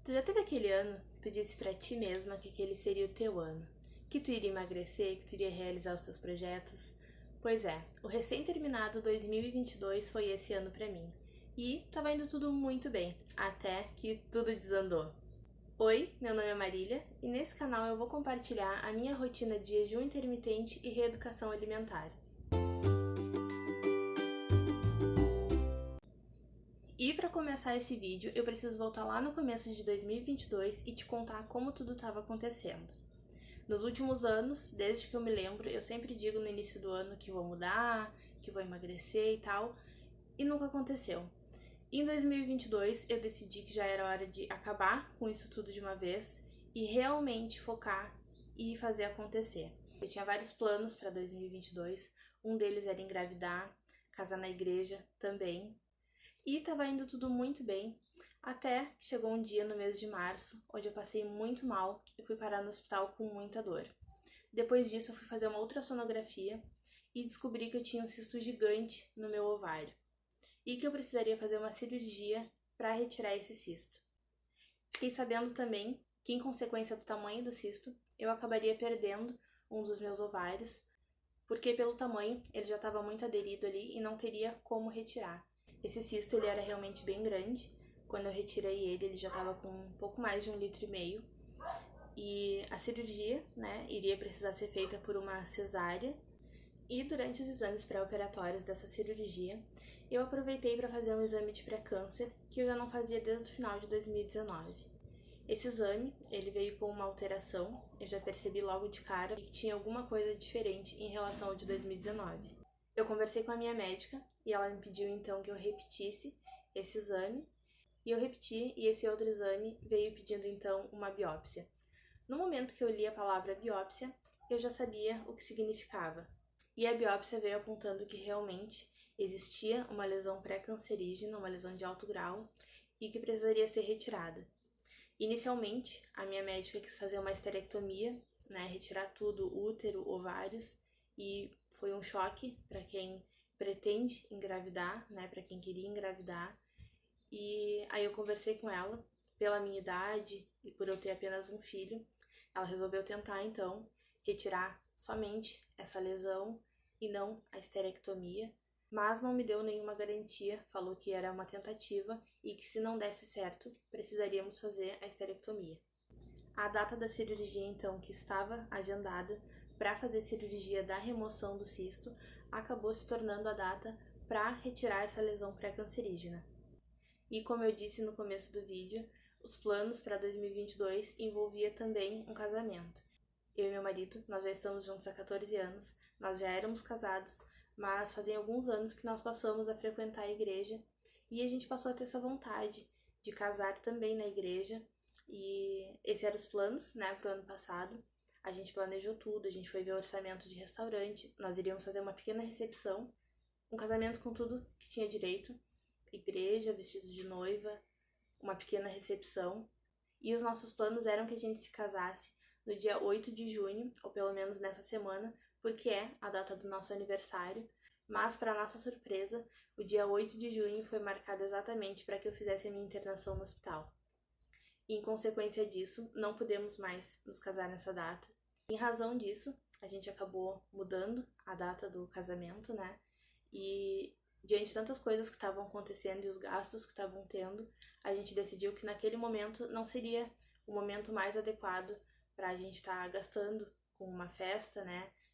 Tu já teve aquele ano que tu disse pra ti mesma que aquele seria o teu ano? Que tu iria emagrecer, que tu iria realizar os teus projetos? Pois é, o recém-terminado 2022 foi esse ano pra mim. E tava indo tudo muito bem, até que tudo desandou. Oi, meu nome é Marília e nesse canal eu vou compartilhar a minha rotina de jejum intermitente e reeducação alimentar. E para começar esse vídeo, eu preciso voltar lá no começo de 2022 e te contar como tudo estava acontecendo. Nos últimos anos, desde que eu me lembro, eu sempre digo no início do ano que vou mudar, que vou emagrecer e tal, e nunca aconteceu. Em 2022, eu decidi que já era hora de acabar com isso tudo de uma vez e realmente focar e fazer acontecer. Eu tinha vários planos para 2022, um deles era engravidar, casar na igreja também. E estava indo tudo muito bem, até que chegou um dia no mês de março, onde eu passei muito mal e fui parar no hospital com muita dor. Depois disso, eu fui fazer uma ultrassonografia e descobri que eu tinha um cisto gigante no meu ovário e que eu precisaria fazer uma cirurgia para retirar esse cisto. Fiquei sabendo também que, em consequência do tamanho do cisto, eu acabaria perdendo um dos meus ovários, porque pelo tamanho ele já estava muito aderido ali e não teria como retirar. Esse cisto ele era realmente bem grande. Quando eu retirei ele já estava com um pouco mais de 1,5 litro. E a cirurgia, iria precisar ser feita por uma cesárea. E durante os exames pré-operatórios dessa cirurgia, eu aproveitei para fazer um exame de pré-câncer que eu já não fazia desde o final de 2019. Esse exame, ele veio com uma alteração, eu já percebi logo de cara que tinha alguma coisa diferente em relação ao de 2019. Eu conversei com a minha médica e ela me pediu então que eu repetisse esse exame, e eu repeti e esse outro exame veio pedindo então uma biópsia. No momento que eu li a palavra biópsia, eu já sabia o que significava. E a biópsia veio apontando que realmente existia uma lesão pré-cancerígena, uma lesão de alto grau, e que precisaria ser retirada. Inicialmente, a minha médica quis fazer uma esterectomia, retirar tudo, útero, ovários, e foi um choque para quem pretende engravidar, para quem queria engravidar. E aí eu conversei com ela, pela minha idade e por eu ter apenas um filho, ela resolveu tentar então retirar somente essa lesão e não a esterectomia, mas não me deu nenhuma garantia, falou que era uma tentativa e que se não desse certo, precisaríamos fazer a esterectomia. A data da cirurgia, então, que estava agendada para fazer cirurgia da remoção do cisto, acabou se tornando a data para retirar essa lesão pré-cancerígena. E como eu disse no começo do vídeo, os planos para 2022 envolvia também um casamento. Eu e meu marido, nós já estamos juntos há 14 anos, nós já éramos casados, mas fazem alguns anos que nós passamos a frequentar a igreja e a gente passou a ter essa vontade de casar também na igreja. E esses eram os planos, pro ano passado. A gente planejou tudo, a gente foi ver o orçamento de restaurante, nós iríamos fazer uma pequena recepção, um casamento com tudo que tinha direito, igreja, vestido de noiva, uma pequena recepção. E os nossos planos eram que a gente se casasse no dia 8 de junho, ou pelo menos nessa semana, porque é a data do nosso aniversário. Mas, para nossa surpresa, o dia 8 de junho foi marcado exatamente para que eu fizesse a minha internação no hospital. E, em consequência disso, não pudemos mais nos casar nessa data. Em razão disso, a gente acabou mudando a data do casamento, E diante de tantas coisas que estavam acontecendo e os gastos que estavam tendo, a gente decidiu que naquele momento não seria o momento mais adequado para a gente estar gastando com uma festa,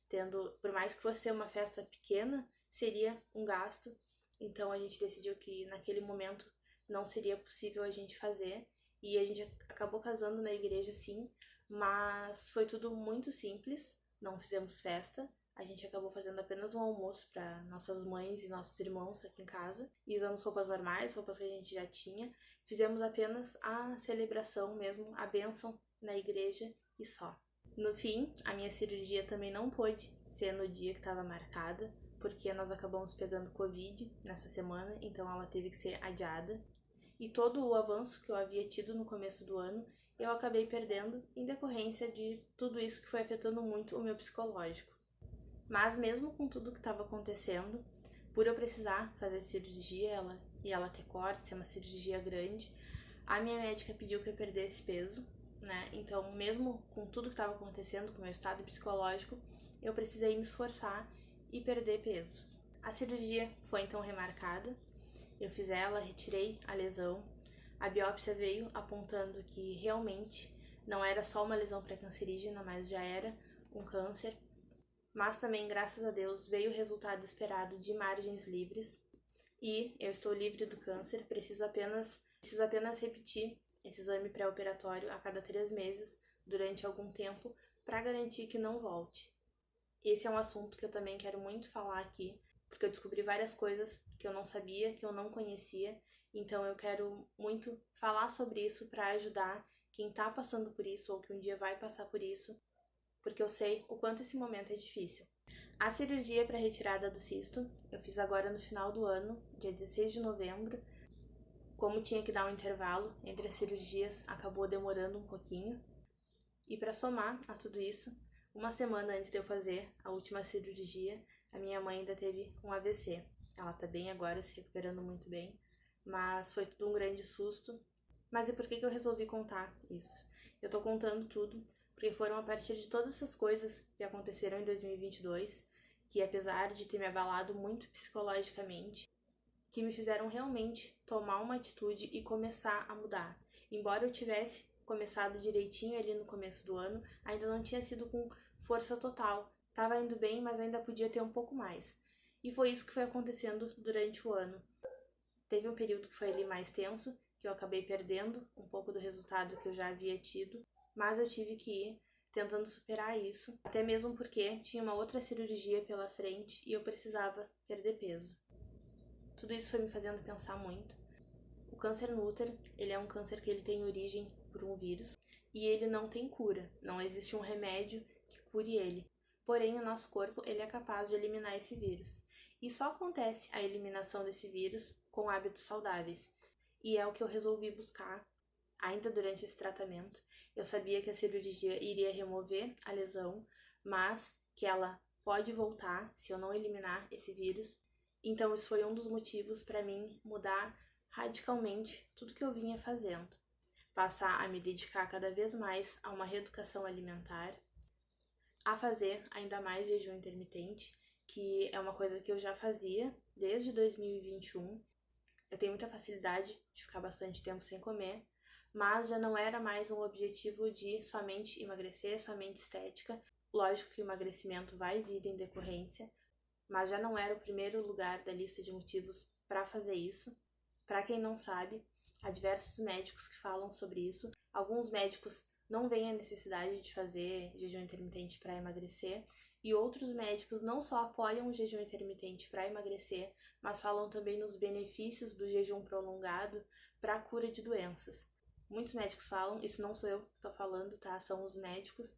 Tendo, por mais que fosse uma festa pequena, seria um gasto. Então a gente decidiu que naquele momento não seria possível a gente fazer. E a gente acabou casando na igreja, sim, mas foi tudo muito simples, não fizemos festa. A gente acabou fazendo apenas um almoço para nossas mães e nossos irmãos aqui em casa. E usamos roupas normais, roupas que a gente já tinha. Fizemos apenas a celebração mesmo, a bênção na igreja e só. No fim, a minha cirurgia também não pôde ser no dia que estava marcada, porque nós acabamos pegando Covid nessa semana, então ela teve que ser adiada. E todo o avanço que eu havia tido no começo do ano, eu acabei perdendo em decorrência de tudo isso que foi afetando muito o meu psicológico. Mas mesmo com tudo que estava acontecendo, por eu precisar fazer cirurgia e ela ter corte, ser uma cirurgia grande, A minha médica pediu que eu perdesse peso, né? Então, mesmo com tudo que estava acontecendo com o meu estado psicológico, eu precisei me esforçar e perder peso. A cirurgia foi então remarcada, eu fiz ela, retirei a lesão, a biópsia veio apontando que realmente não era só uma lesão pré-cancerígena, mas já era um câncer. Mas também, graças a Deus, veio o resultado esperado de margens livres e eu estou livre do câncer, preciso apenas repetir esse exame pré-operatório a cada 3 meses durante algum tempo para garantir que não volte. Esse é um assunto que eu também quero muito falar aqui, porque eu descobri várias coisas que eu não sabia, que eu não conhecia, então eu quero muito falar sobre isso para ajudar quem está passando por isso ou que um dia vai passar por isso, porque eu sei o quanto esse momento é difícil. A cirurgia para retirada do cisto eu fiz agora no final do ano, dia 16 de novembro. Como tinha que dar um intervalo entre as cirurgias, acabou demorando um pouquinho. E para somar a tudo isso, uma semana antes de eu fazer a última cirurgia, a minha mãe ainda teve um AVC. Ela tá bem agora, se recuperando muito bem, mas foi tudo um grande susto. Mas e por que eu resolvi contar isso? Eu tô contando tudo porque foram a partir de todas essas coisas que aconteceram em 2022, que apesar de ter me abalado muito psicologicamente, que me fizeram realmente tomar uma atitude e começar a mudar. Embora eu tivesse começado direitinho ali no começo do ano, ainda não tinha sido com força total. Tava indo bem, mas ainda podia ter um pouco mais. E foi isso que foi acontecendo durante o ano. Teve um período que foi ali mais tenso, que eu acabei perdendo um pouco do resultado que eu já havia tido, mas eu tive que ir tentando superar isso, até mesmo porque tinha uma outra cirurgia pela frente e eu precisava perder peso. Tudo isso foi me fazendo pensar muito. O câncer no útero, ele é um câncer que ele tem origem por um vírus e ele não tem cura, não existe um remédio que cure ele. Porém, o nosso corpo ele é capaz de eliminar esse vírus. E só acontece a eliminação desse vírus com hábitos saudáveis. E é o que eu resolvi buscar ainda durante esse tratamento. Eu sabia que a cirurgia iria remover a lesão, mas que ela pode voltar se eu não eliminar esse vírus. Então, isso foi um dos motivos para mim mudar radicalmente tudo que eu vinha fazendo. Passar a me dedicar cada vez mais a uma reeducação alimentar, a fazer ainda mais jejum intermitente, que é uma coisa que eu já fazia desde 2021. Eu tenho muita facilidade de ficar bastante tempo sem comer, mas já não era mais um objetivo de somente emagrecer, somente estética. Lógico que o emagrecimento vai vir em decorrência, mas já não era o primeiro lugar da lista de motivos para fazer isso. Para quem não sabe, há diversos médicos que falam sobre isso. Alguns médicos não veem a necessidade de fazer jejum intermitente para emagrecer, e outros médicos não só apoiam o jejum intermitente para emagrecer, mas falam também nos benefícios do jejum prolongado para a cura de doenças. Muitos médicos falam, isso não sou eu que estou falando, tá? São os médicos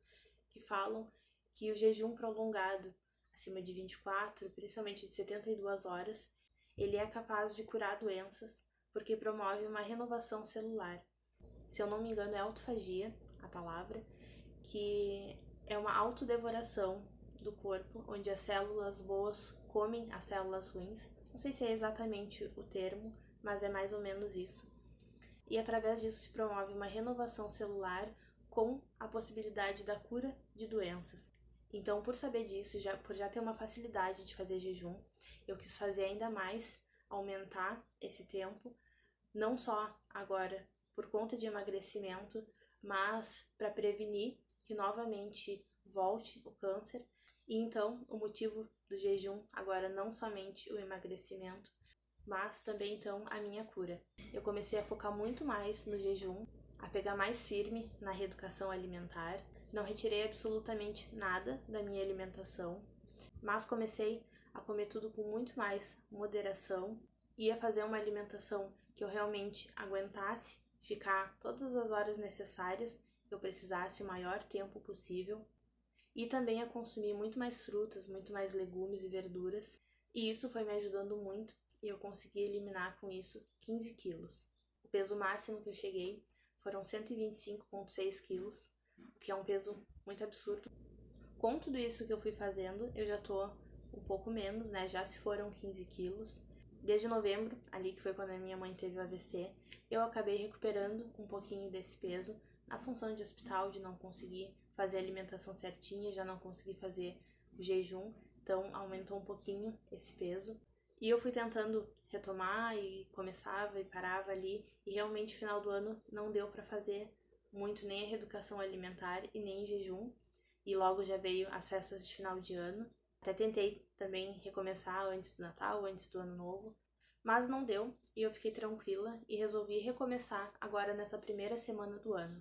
que falam que o jejum prolongado acima de 24, principalmente de 72 horas, ele é capaz de curar doenças porque promove uma renovação celular. Se eu não me engano, é autofagia a palavra, que é uma autodevoração do corpo, onde as células boas comem as células ruins. Não sei se é exatamente o termo, mas é mais ou menos isso. E através disso se promove uma renovação celular com a possibilidade da cura de doenças. Então, por saber disso, por já ter uma facilidade de fazer jejum, eu quis fazer ainda mais, aumentar esse tempo, não só agora por conta de emagrecimento, mas para prevenir que novamente volte o câncer. E então, o motivo do jejum agora não somente o emagrecimento, mas também então a minha cura. Eu comecei a focar muito mais no jejum, a pegar mais firme na reeducação alimentar. Não retirei absolutamente nada da minha alimentação, mas comecei a comer tudo com muito mais moderação e a fazer uma alimentação que eu realmente aguentasse ficar todas as horas necessárias que eu precisasse o maior tempo possível, e também a consumir muito mais frutas, muito mais legumes e verduras, e isso foi me ajudando muito e eu consegui eliminar com isso 15 quilos. O peso máximo que eu cheguei foram 125,6 quilos, que é um peso muito absurdo. Com tudo isso que eu fui fazendo, eu já tô um pouco menos, né? Já se foram 15 quilos. Desde novembro, ali que foi quando a minha mãe teve o AVC, eu acabei recuperando um pouquinho desse peso na função de hospital, de não conseguir fazer a alimentação certinha, já não consegui fazer o jejum, então aumentou um pouquinho esse peso. E eu fui tentando retomar e começava e parava ali, e realmente no final do ano não deu para fazer muito nem a reeducação alimentar e nem jejum, e logo já veio as festas de final de ano. Até tentei também recomeçar antes do Natal, antes do Ano Novo, mas não deu e eu fiquei tranquila e resolvi recomeçar agora nessa primeira semana do ano.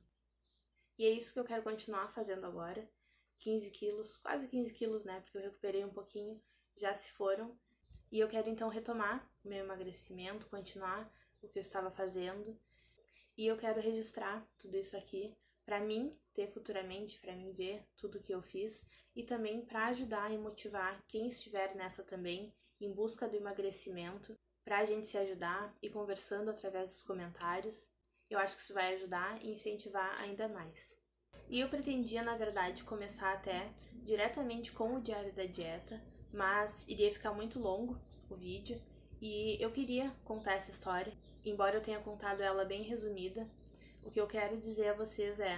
E é isso que eu quero continuar fazendo agora. 15 quilos, quase 15 quilos, né? Porque eu recuperei um pouquinho, já se foram. E eu quero então retomar o meu emagrecimento, continuar o que eu estava fazendo. E eu quero registrar tudo isso aqui para mim ter futuramente, para mim ver tudo que eu fiz e também para ajudar e motivar quem estiver nessa também em busca do emagrecimento, para a gente se ajudar e conversando através dos comentários. Eu acho que isso vai ajudar e incentivar ainda mais. E eu pretendia, na verdade, começar até diretamente com o Diário da Dieta, mas iria ficar muito longo o vídeo e eu queria contar essa história. Embora eu tenha contado ela bem resumida, o que eu quero dizer a vocês é: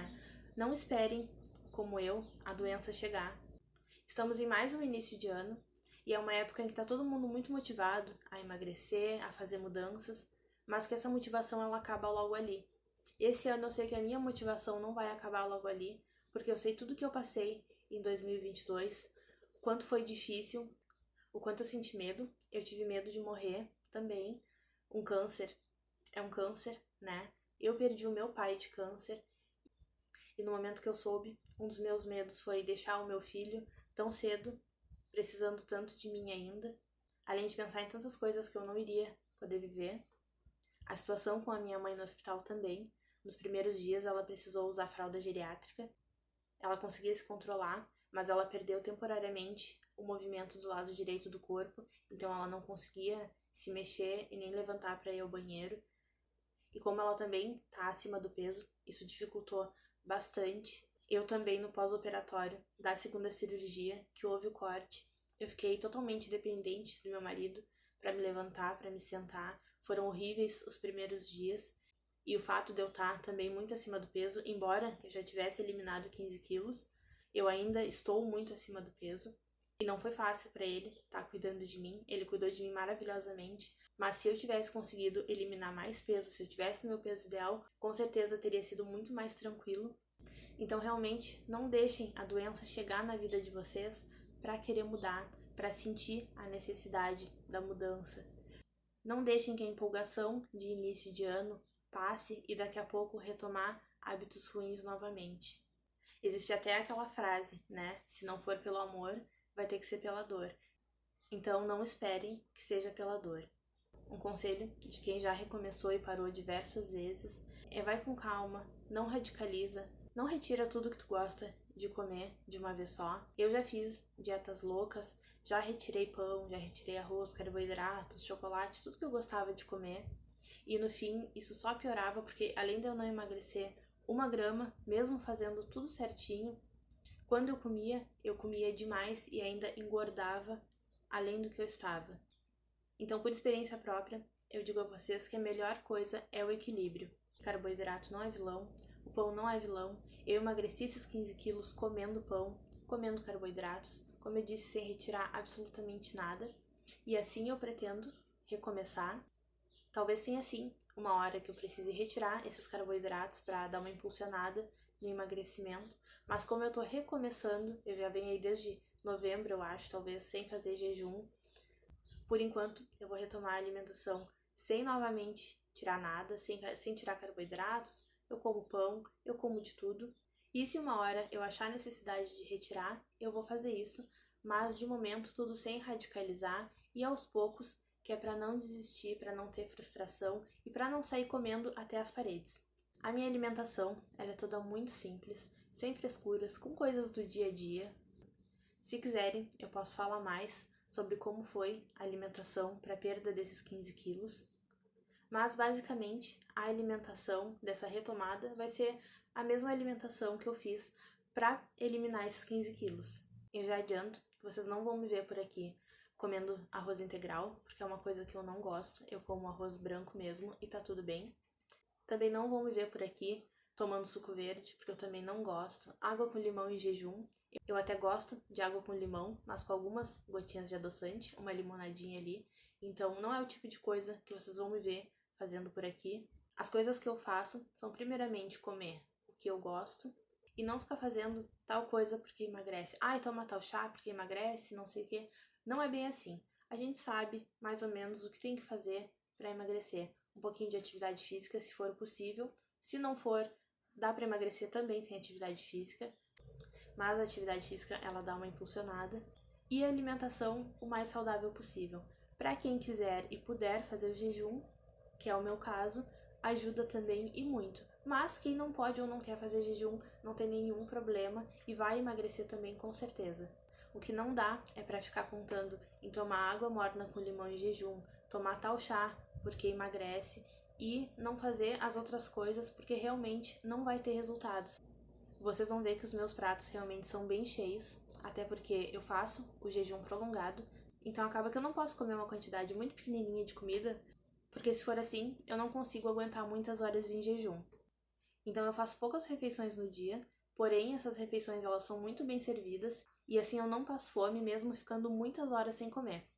não esperem, como eu, a doença chegar. Estamos em mais um início de ano e é uma época em que está todo mundo muito motivado a emagrecer, a fazer mudanças, mas que essa motivação ela acaba logo ali. Esse ano eu sei que a minha motivação não vai acabar logo ali, porque eu sei tudo que eu passei em 2022, o quanto foi difícil, o quanto eu senti medo. Eu tive medo de morrer também. Um câncer é um câncer, né? Eu perdi o meu pai de câncer e no momento que eu soube, um dos meus medos foi deixar o meu filho tão cedo, precisando tanto de mim ainda, além de pensar em tantas coisas que eu não iria poder viver. A situação com a minha mãe no hospital também. Nos primeiros dias ela precisou usar fralda geriátrica. Ela conseguia se controlar, mas ela perdeu temporariamente o movimento do lado direito do corpo, então ela não conseguia se mexer e nem levantar para ir ao banheiro. E como ela também tá acima do peso, isso dificultou bastante. Eu também, no pós-operatório da segunda cirurgia, que houve o corte, eu fiquei totalmente dependente do meu marido para me levantar, para me sentar. Foram horríveis os primeiros dias. E o fato de eu estar também muito acima do peso, embora eu já tivesse eliminado 15 quilos, eu ainda estou muito acima do peso. E não foi fácil para ele estar cuidando de mim. Ele cuidou de mim maravilhosamente. Mas se eu tivesse conseguido eliminar mais peso, se eu tivesse no meu peso ideal, com certeza teria sido muito mais tranquilo. Então realmente não deixem a doença chegar na vida de vocês para querer mudar, para sentir a necessidade da mudança. Não deixem que a empolgação de início de ano passe e daqui a pouco retomar hábitos ruins novamente. Existe até aquela frase, né? Se não for pelo amor, vai ter que ser pela dor. Então não esperem que seja pela dor. Um conselho de quem já recomeçou e parou diversas vezes é: vai com calma, não radicaliza, não retira tudo que tu gosta de comer de uma vez só. Eu já fiz dietas loucas, já retirei pão, já retirei arroz, carboidratos, chocolate, tudo que eu gostava de comer. E no fim, isso só piorava porque além de eu não emagrecer 1 grama, mesmo fazendo tudo certinho, quando eu comia demais e ainda engordava além do que eu estava. Então, por experiência própria, eu digo a vocês que a melhor coisa é o equilíbrio. Carboidrato não é vilão, o pão não é vilão. Eu emagreci esses 15 quilos comendo pão, comendo carboidratos, como eu disse, sem retirar absolutamente nada. E assim eu pretendo recomeçar. Talvez tenha sim uma hora que eu precise retirar esses carboidratos para dar uma impulsionada no emagrecimento, mas como eu tô recomeçando, eu já venho aí desde novembro, eu acho, talvez sem fazer jejum. Por enquanto, eu vou retomar a alimentação sem novamente tirar nada, sem tirar carboidratos. Eu como pão, eu como de tudo. E se uma hora eu achar necessidade de retirar, eu vou fazer isso, mas de momento tudo sem radicalizar e aos poucos, que é para não desistir, para não ter frustração e para não sair comendo até as paredes. A minha alimentação, ela é toda muito simples, sem frescuras, com coisas do dia a dia. Se quiserem, eu posso falar mais sobre como foi a alimentação para a perda desses 15 quilos. Mas, basicamente, a alimentação dessa retomada vai ser a mesma alimentação que eu fiz para eliminar esses 15 quilos. Eu já adianto que vocês não vão me ver por aqui comendo arroz integral, porque é uma coisa que eu não gosto. Eu como arroz branco mesmo e tá tudo bem. Também não vão me ver por aqui tomando suco verde, porque eu também não gosto. Água com limão em jejum. Eu até gosto de água com limão, mas com algumas gotinhas de adoçante, uma limonadinha ali. Então não é o tipo de coisa que vocês vão me ver fazendo por aqui. As coisas que eu faço são primeiramente comer o que eu gosto e não ficar fazendo tal coisa porque emagrece. Ai, toma tal chá porque emagrece, não sei o quê. Não é bem assim. A gente sabe mais ou menos o que tem que fazer para emagrecer. Um pouquinho de atividade física, se for possível. Se não for, dá para emagrecer também sem atividade física. Mas a atividade física, ela dá uma impulsionada. E a alimentação o mais saudável possível. Para quem quiser e puder fazer o jejum, que é o meu caso, ajuda também e muito. Mas quem não pode ou não quer fazer jejum, não tem nenhum problema e vai emagrecer também com certeza. O que não dá é para ficar contando em tomar água morna com limão em jejum, tomar tal chá porque emagrece e não fazer as outras coisas porque realmente não vai ter resultados. Vocês vão ver que os meus pratos realmente são bem cheios, até porque eu faço o jejum prolongado, então acaba que eu não posso comer uma quantidade muito pequenininha de comida, porque se for assim, eu não consigo aguentar muitas horas em jejum. Então eu faço poucas refeições no dia, porém essas refeições elas são muito bem servidas e assim eu não passo fome mesmo ficando muitas horas sem comer.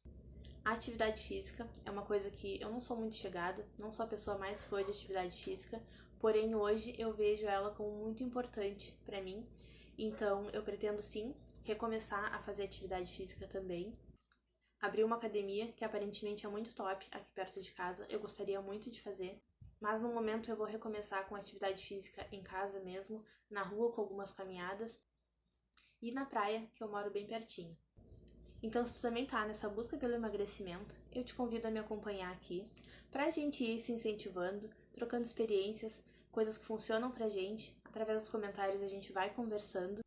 A atividade física é uma coisa que eu não sou muito chegada, não sou a pessoa mais fã de atividade física, porém hoje eu vejo ela como muito importante para mim, então eu pretendo sim recomeçar a fazer atividade física também. Abri uma academia que aparentemente é muito top aqui perto de casa, eu gostaria muito de fazer, mas no momento eu vou recomeçar com atividade física em casa mesmo, na rua com algumas caminhadas e na praia, que eu moro bem pertinho. Então, se tu também tá nessa busca pelo emagrecimento, eu te convido a me acompanhar aqui, pra gente ir se incentivando, trocando experiências, coisas que funcionam pra gente. Através dos comentários a gente vai conversando.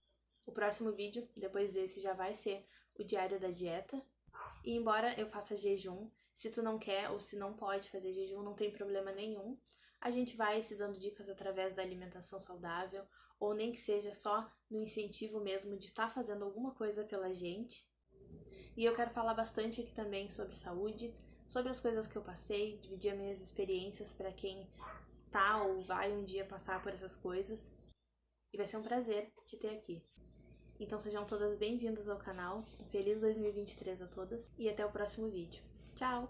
O próximo vídeo, depois desse, já vai ser o diário da dieta. E embora eu faça jejum, se tu não quer ou se não pode fazer jejum, não tem problema nenhum. A gente vai se dando dicas através da alimentação saudável, ou nem que seja só no incentivo mesmo de estar fazendo alguma coisa pela gente. E eu quero falar bastante aqui também sobre saúde, sobre as coisas que eu passei, dividir as minhas experiências para quem tá ou vai um dia passar por essas coisas. E vai ser um prazer te ter aqui. Então sejam todas bem-vindas ao canal. Um feliz 2023 a todas e até o próximo vídeo. Tchau!